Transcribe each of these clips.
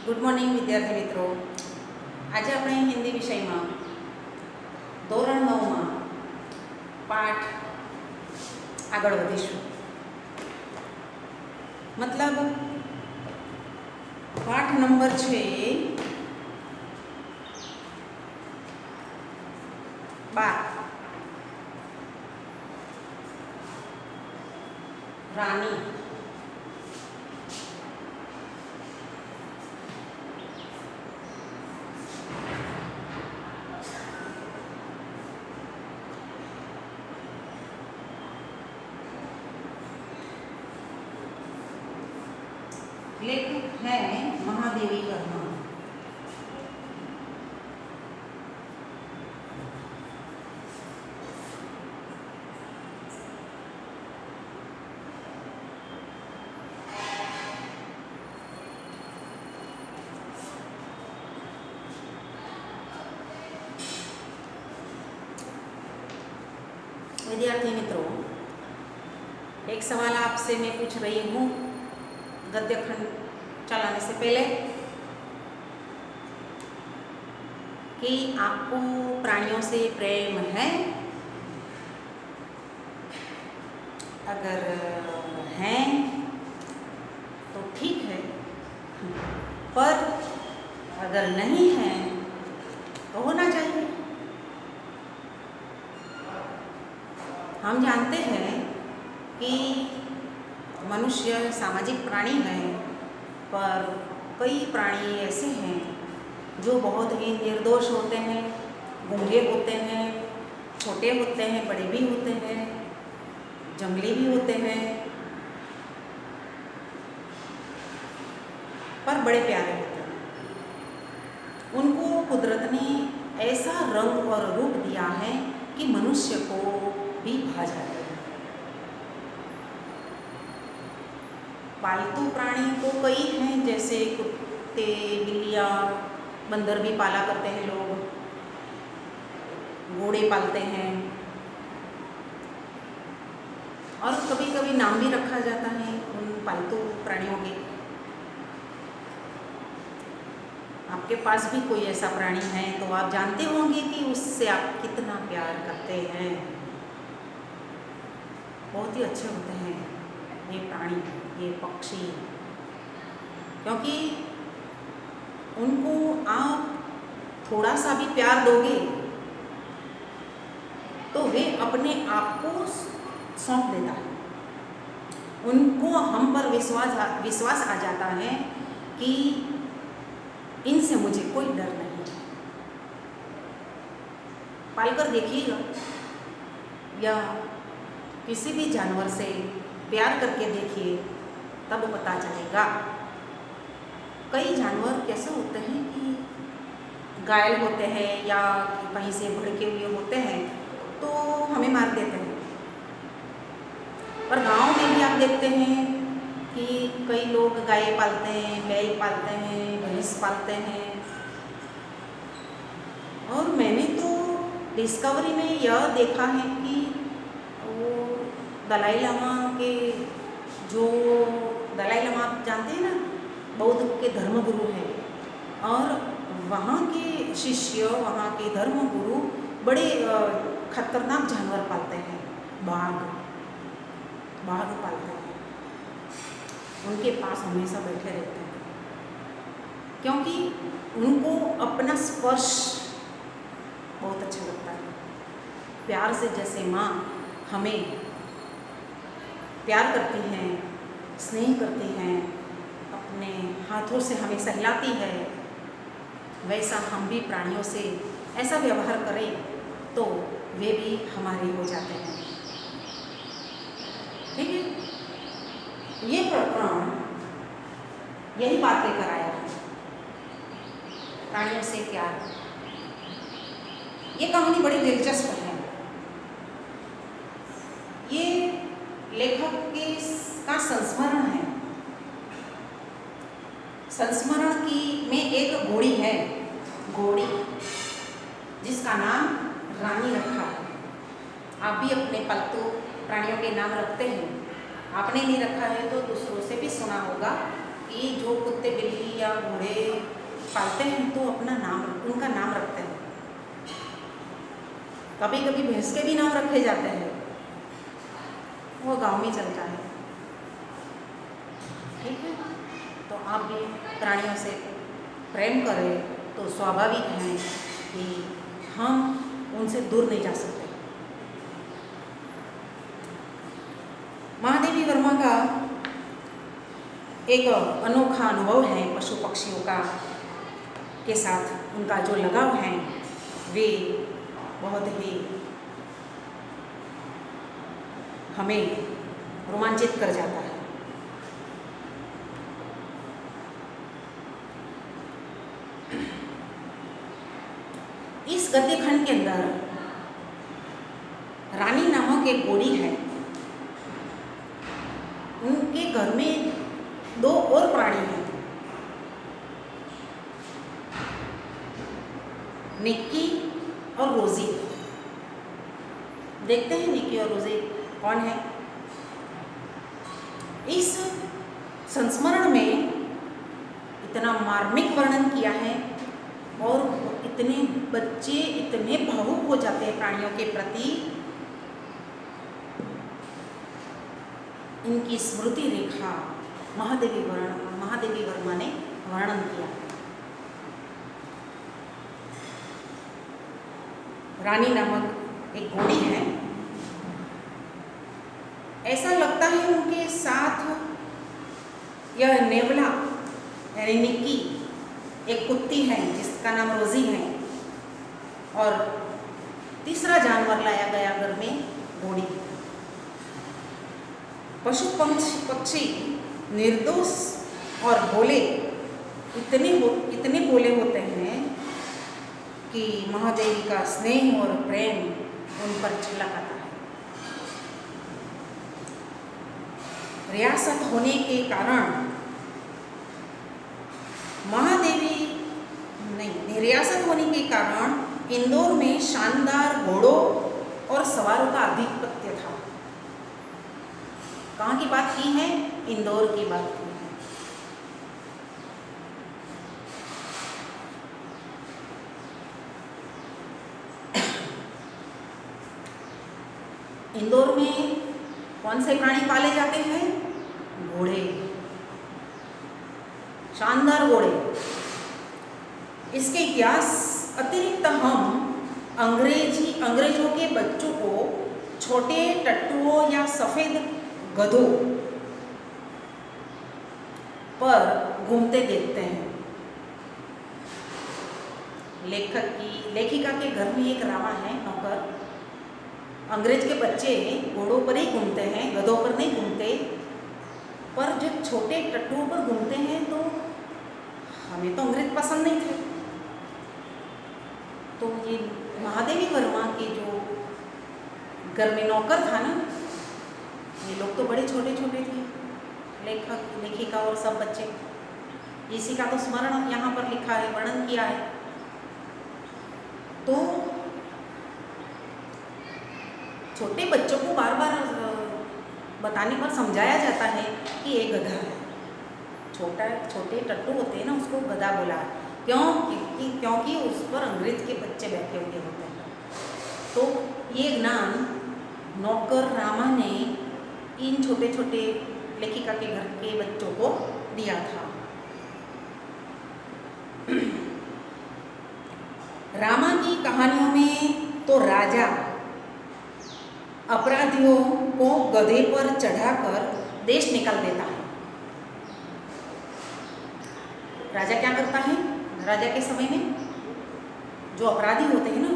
Good morning વિદ્યાર્થી મિત્રો. આજે આપણે હિન્દી વિષયમાં ધોરણ 9માં પાઠ આગળ વધીશું. મતલબ પાઠ નંબર છે 12 રાની. लेखक है महादेवी वर्मा. विद्यार्थी मित्रों, एक सवाल आपसे मैं पूछ रही हूँ गद्य खंड चलाने से पहले कि आपको प्राणियों से प्रेम है? अगर हैं तो ठीक है, पर अगर नहीं है तो होना चाहिए. हम जानते हैं कि मनुष्य सामाजिक प्राणी है, पर कई प्राणी ऐसे हैं जो बहुत ही निर्दोष होते हैं, गूंगे होते हैं, छोटे होते हैं, बड़े भी होते हैं, जंगली भी होते हैं, पर बड़े प्यारे होते हैं. उनको कुदरत ने ऐसा रंग और रूप दिया है कि मनुष्य को भी भा जाते हैं. पालतू प्राणी तो कई हैं, जैसे कुत्ते, बिल्लियाँ, बंदर भी पाला करते हैं लोग, घोड़े पालते हैं, और कभी कभी नाम भी रखा जाता है उन पालतू प्राणियों के. आपके पास भी कोई ऐसा प्राणी है तो आप जानते होंगे कि उससे आप कितना प्यार करते हैं. बहुत ही अच्छे होते हैं ये प्राणी, ये पक्षी, क्योंकि उनको आप थोड़ा सा भी प्यार दोगे तो वे अपने आप को सौंप देता है. उनको हम पर विश्वास आ जाता है कि इनसे मुझे कोई डर नहीं. पालकर देखिएगा या किसी भी जानवर से प्यार करके देखिए, तब पता चलेगा. कई जानवर कैसे होते हैं कि घायल होते हैं या कहीं से भड़के हुए होते हैं तो हमें मार देते हैं. पर गांव में भी आप देखते हैं कि कई लोग गाय पालते हैं, बैल पालते हैं, भैंस पालते हैं. और मैंने तो डिस्कवरी में यह देखा है कि दलाई लामा के जो दलाई लामा आप जानते हैं ना, बौद्ध के धर्मगुरु हैं, और वहाँ के शिष्य, वहाँ के धर्मगुरु बड़े खतरनाक जानवर पालते हैं. बाघ पालते हैं, उनके पास हमेशा बैठे रहते हैं, क्योंकि उनको अपना स्पर्श बहुत अच्छा लगता है. प्यार से जैसे माँ हमें प्यार करती हैं, स्नेह करती हैं, अपने हाथों से हमें सहलाती है, वैसा हम भी प्राणियों से ऐसा व्यवहार करें तो वे भी हमारे हो जाते हैं. ठीक है, ये प्रकरण यही बात लेकर आया है, प्राणियों से प्यार. ये कहानी बड़ी दिलचस्प है. ये लेखक का संस्मरण है. संस्मरण की में एक घोड़ी है, घोड़ी जिसका नाम रानी रखा है. आप भी अपने पालतू प्राणियों के नाम रखते हैं. आपने नहीं रखा है तो दूसरों से भी सुना होगा कि जो कुत्ते बिल्ली या घोड़े पालते हैं तो अपना नाम उनका नाम रखते हैं। कभी कभी भैंस के भी नाम रखे जाते हैं, वो गांव में चलता है। ठीक है, तो आप भी प्राणियों से प्रेम करें तो स्वाभाविक है कि हम उनसे दूर नहीं जा सकते। महादेवी वर्मा का एक अनोखा अनुभव है पशु पक्षियों का के साथ, उनका जो लगाव है वे बहुत ही हमें रोमांचित कर जाता है। इस गद्य खंड के अंदर रानी नामक एक घोड़ी है। उनके घर में दो और प्राणी हैं, निक्की और रोजी। देखते हैं निक्की और रोजी कौन है। इस संस्मरण में इतना मार्मिक वर्णन किया है और इतने बच्चे इतने भावुक हो जाते हैं प्राणियों के प्रति। इनकी स्मृति रेखा महादेवी वर्मा ने वर्णन किया। रानी नामक एक घोड़ी है। ऐसा लगता है उनके साथ यह नेवला यानी निक्की एक कुत्ती है जिसका नाम रोजी है, और तीसरा जानवर लाया गया घर में घोड़ी। पशु पक्षी निर्दोष और भोले इतने भोले होते हैं कि महादेवी का स्नेह और प्रेम उन पर छलक आता है। रियासत होने के कारण रियासत होने के कारण इंदौर में शानदार घोड़ों और सवारों का आधिपत्य था। कहाँ की बात की है? इंदौर की बात की है। इंदौर में कौन से प्राणी पाले जाते हैं? घोड़े, शानदार घोड़े। इसके इतिहास अतिरिक्त हम अंग्रेजों के बच्चों को छोटे टट्टुओं या सफ़ेद गधों पर घूमते देखते हैं। लेखिका के घर में एक रामा है नौकर। अंग्रेज के बच्चे घोड़ों पर ही घूमते हैं, गधों पर नहीं घूमते। पर जो छोटे टट्टुओं पर घूमते हैं तो हमें तो अंग्रेज पसंद नहीं थे। तो ये महादेवी वर्मा के जो घर में नौकर था ना, ये लोग तो बड़े छोटे छोटे थे, लेखिका और सब बच्चे। इसी का तो स्मरण यहाँ पर लिखा है, वर्णन किया है। तो छोटे बच्चों को बार बार बताने पर समझाया जाता है कि ये गधा है। छोटे टट्टू होते हैं ना, उसको गधा बोला। क्योंकि उस पर अंग्रेज के बच्चे बैठे हुए होते हैं। तो ये ज्ञान नौकर रामा ने इन छोटे छोटे लेखिका के घर के बच्चों को दिया था। रामा की कहानियों में तो राजा अपराधियों को गधे पर चढ़ाकर देश निकाल देता है। राजा क्या करता है? राजा के समय में जो अपराधी होते हैं ना,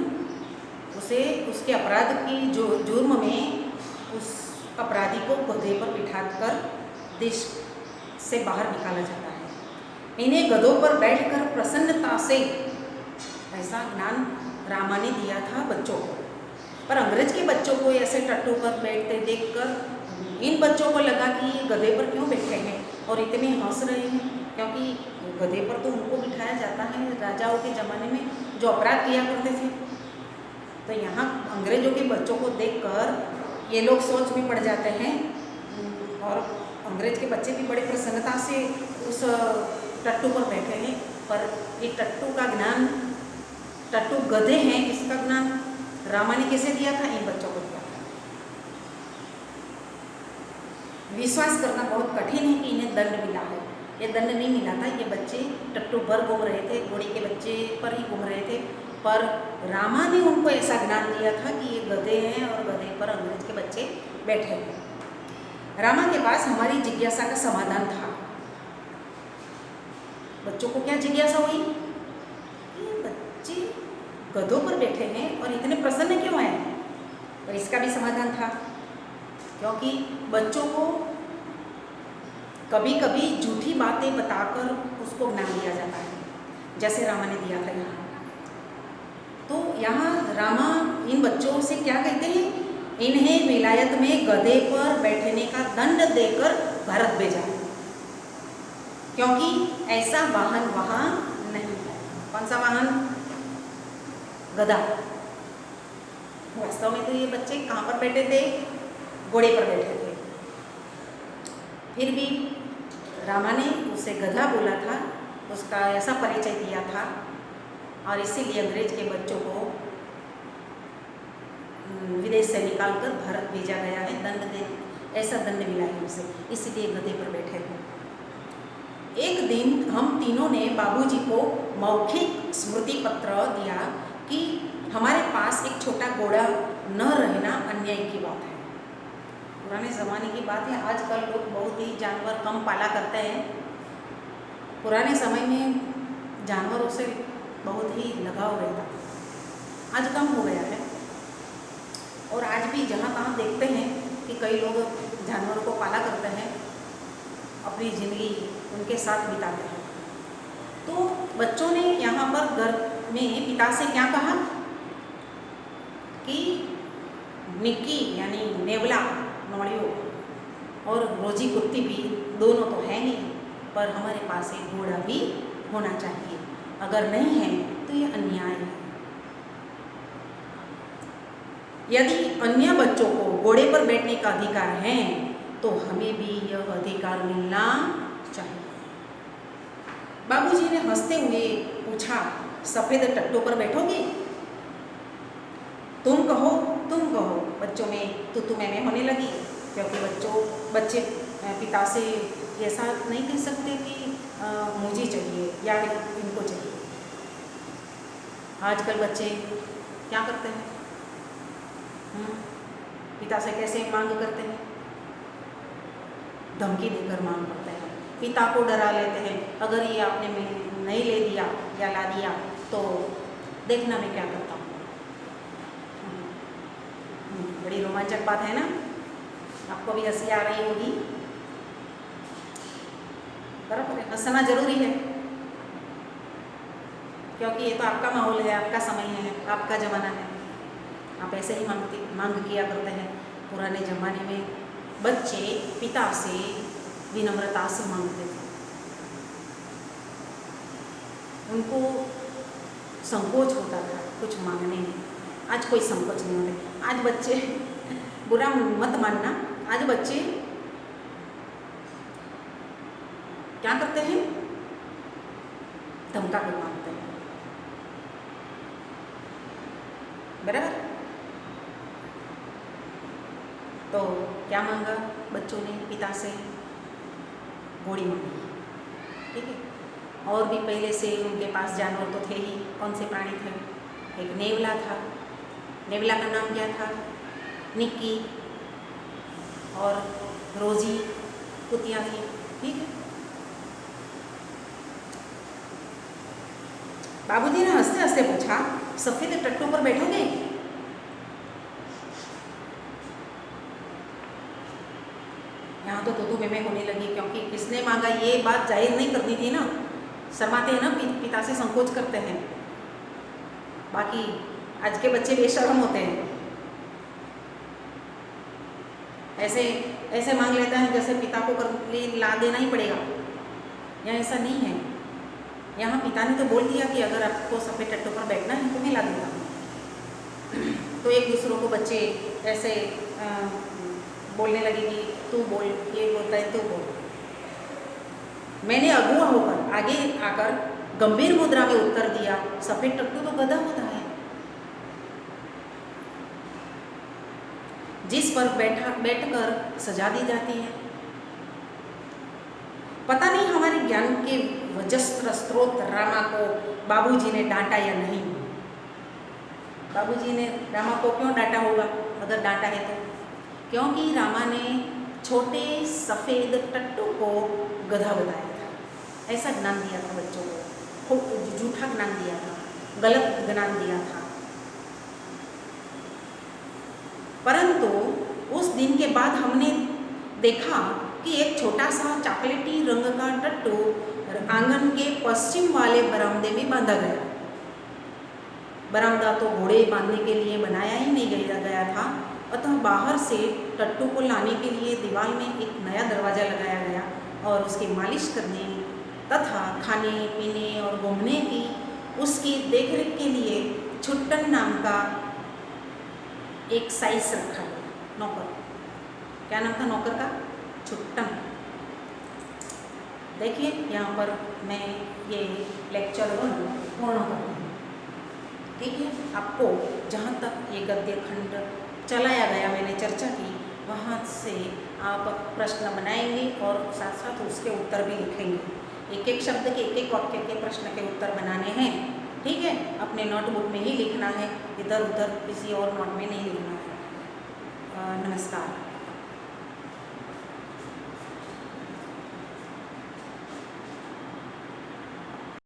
उसे उसके अपराध की जो जुर्म में उस अपराधी को गधे पर बिठाकर देश से बाहर निकाला जाता है। इन्हें गधों पर बैठकर प्रसन्नता से, ऐसा ज्ञान रामा ने दिया था बच्चों को। पर अंग्रेज के बच्चों को ऐसे टट्टू पर बैठते देखकर इन बच्चों को लगा कि ये गधे पर क्यों बैठे हैं और इतने हंस रहे हैं, क्योंकि गधे पर तो उनको बिठाया जाता है राजाओं के ज़माने में जो अपराध किया करते थे। तो यहाँ अंग्रेजों के बच्चों को देखकर ये लोग सोच में पड़ जाते हैं और अंग्रेज के बच्चे भी बड़े प्रसन्नता से उस टट्टू पर बैठे हैं, पर ये टट्टू का ज्ञान, टट्टू गधे हैं, इसका ज्ञान रामा ने कैसे दिया था? इन बच्चों को दिया था। विश्वास करना बहुत कठिन है कि इन्हें दंड मिला है। ये दंड नहीं मिला था, ये बच्चे टट्टू पर घूम रहे थे, घोड़ी के बच्चे पर ही घूम रहे थे, पर रामा ने उनको ऐसा ज्ञान दिया था कि ये गधे हैं और गधे पर अंग्रेज के बच्चे बैठे हैं। रामा के पास हमारी जिज्ञासा का समाधान था। बच्चों को क्या जिज्ञासा हुई? ये बच्चे गधों पर बैठे हैं और इतने प्रसन्न क्यों हैं? और इसका भी समाधान था, क्योंकि बच्चों को कभी कभी झूठी बातें बताकर उसको ज्ञान दिया जाता है, जैसे रामा ने दिया था यहाँ। तो यहाँ रामा इन बच्चों से क्या कहते हैं? इन्हें विलायत में गधे पर बैठने का दंड देकर भारत भेजा, क्योंकि ऐसा वाहन वहाँ नहीं है। कौन सा वाहन? गधा। वास्तव में तो ये बच्चे कहाँ पर बैठे थे? घोड़े पर बैठे थे। फिर भी रामा ने उसे गधा बोला था, उसका ऐसा परिचय दिया था, और इसीलिए अंग्रेज के बच्चों को विदेश से निकालकर भारत भेजा गया है। दंड दे, ऐसा दंड मिला है उसे, इसलिए गधे पर बैठे थे। एक दिन हम तीनों ने बाबूजी को मौखिक स्मृति पत्र दिया कि हमारे पास एक छोटा घोड़ा न रहना अन्याय की बात है। पुराने ज़माने की बात है, आजकल लोग बहुत ही जानवर कम पाला करते हैं। पुराने समय में जानवरों से बहुत ही लगाव रहता, आज कम हो गया है। और आज भी जहाँ तहाँ देखते हैं कि कई लोग जानवरों को पाला करते हैं, अपनी ज़िंदगी उनके साथ बिताते हैं। तो बच्चों ने यहाँ पर घर में पिता से क्या कहा कि निक्की यानी नेवला नौड़ियों और रोजी कुत्ती भी दोनों तो है नहीं, पर हमारे पास एक घोड़ा भी होना चाहिए। अगर नहीं है तो ये अन्याय है। यदि अन्य बच्चों को घोड़े पर बैठने का अधिकार है तो हमें भी यह अधिकार मिलना चाहिए। बाबूजी ने हंसते हुए पूछा, सफ़ेद टट्टू पर बैठोगे? तुम कहो, तुम कहो। बच्चों में तू मैं होने लगी, क्योंकि बच्चे पिता से ऐसा नहीं कह सकते कि मुझे चाहिए या इनको चाहिए। आजकल बच्चे क्या करते हैं? पिता से कैसे मांग करते हैं? धमकी देकर मांग करते हैं, पिता को डरा लेते हैं। अगर ये आपने में नहीं ले दिया या ला दिया तो देखना मैं क्या करता हूँ। बड़ी रोमांचक बात है ना? आपको भी हंसी आ रही होगी, बराबर है, हंसना जरूरी है, क्योंकि ये तो आपका माहौल है, आपका समय है, आपका ज़माना है। आप ऐसे ही मांग किया करते हैं। पुराने ज़माने में बच्चे पिता से विनम्रता से मांगते थे, उनको संकोच होता था कुछ मांगने में। आज कोई संकोच नहीं होता। आज बच्चे, बुरा मत मानना, आज बच्चे क्या करते हैं? धमका कर मांगते हैं, बराबर। तो क्या मांगा बच्चों ने पिता से? घोड़ी मांगी, ठीक है। और भी पहले से उनके पास जानवर तो थे ही। कौन से प्राणी थे? एक नेवला था। नेवला का नाम क्या था? निक्की। और रोजी कुतियाँ थी, ठीक है। बाबूजी ने हंसते हंसते पूछा, सफ़ेद टट्टू पर बैठोगे? यहाँ तो तू मैं होने लगी, क्योंकि किसने मांगा ये बात जाहिर नहीं करनी थी ना। शर्माते हैं ना, पिता से संकोच करते हैं। बाकी आज के बच्चे बेशर्म होते हैं, ऐसे मांग लेता है जैसे पिता को ला देना ही पड़ेगा। यहाँ ऐसा नहीं है। यहाँ पिता ने तो बोल दिया कि अगर आपको सफ़ेद टट्टू पर बैठना है तो मैं ला दूँगा। तो एक दूसरों को बच्चे ऐसे बोलने लगेगी, तू बोल, ये बोलता है तू बोल। मैंने अगुआ होकर आगे आकर गंभीर मुद्रा में उत्तर दिया, सफेद टट्टू तो गधा होता है जिस पर बैठकर सजा दी जाती है। पता नहीं हमारे ज्ञान के वजस्त्र स्रोत रामा को बाबूजी ने डांटा या नहीं। बाबूजी ने रामा को क्यों डांटा होगा, अगर डांटा है तो? क्योंकि रामा ने छोटे सफ़ेद टट्टू को गधा बताया था, ऐसा ज्ञान दिया था बच्चों को, झूठा ज्ञान दिया था, गलत ज्ञान दिया था। परंतु उस दिन के बाद हमने देखा कि एक छोटा सा चॉकलेटी रंग का टट्टू आंगन के पश्चिम वाले बरामदे में बांधा गया। बरामदा तो घोड़े बांधने के लिए बनाया ही नहीं गया था, अतः बाहर से टट्टू को लाने के लिए दीवार में एक नया दरवाज़ा लगाया गया और उसकी मालिश करने तथा खाने पीने और घूमने की उसकी देखरेख के लिए छुट्टन नाम का एक साइज रखा गया, नौकर। क्या नाम था नौकर का? छुट्टन। देखिए यहाँ पर मैं ये लेक्चर 1 पूर्ण करती हूँ। ठीक है, आपको जहाँ तक ये गद्य खंड चलाया गया मैंने चर्चा की, वहाँ से आप प्रश्न बनाएंगे और साथ साथ उसके उत्तर भी लिखेंगे। एक एक शब्द के एक एक वाक्य के प्रश्न के उत्तर बनाने हैं। ठीक है, अपने नोटबुक में ही लिखना है, इधर उधर किसी और नोट में नहीं लिखना है। नमस्कार।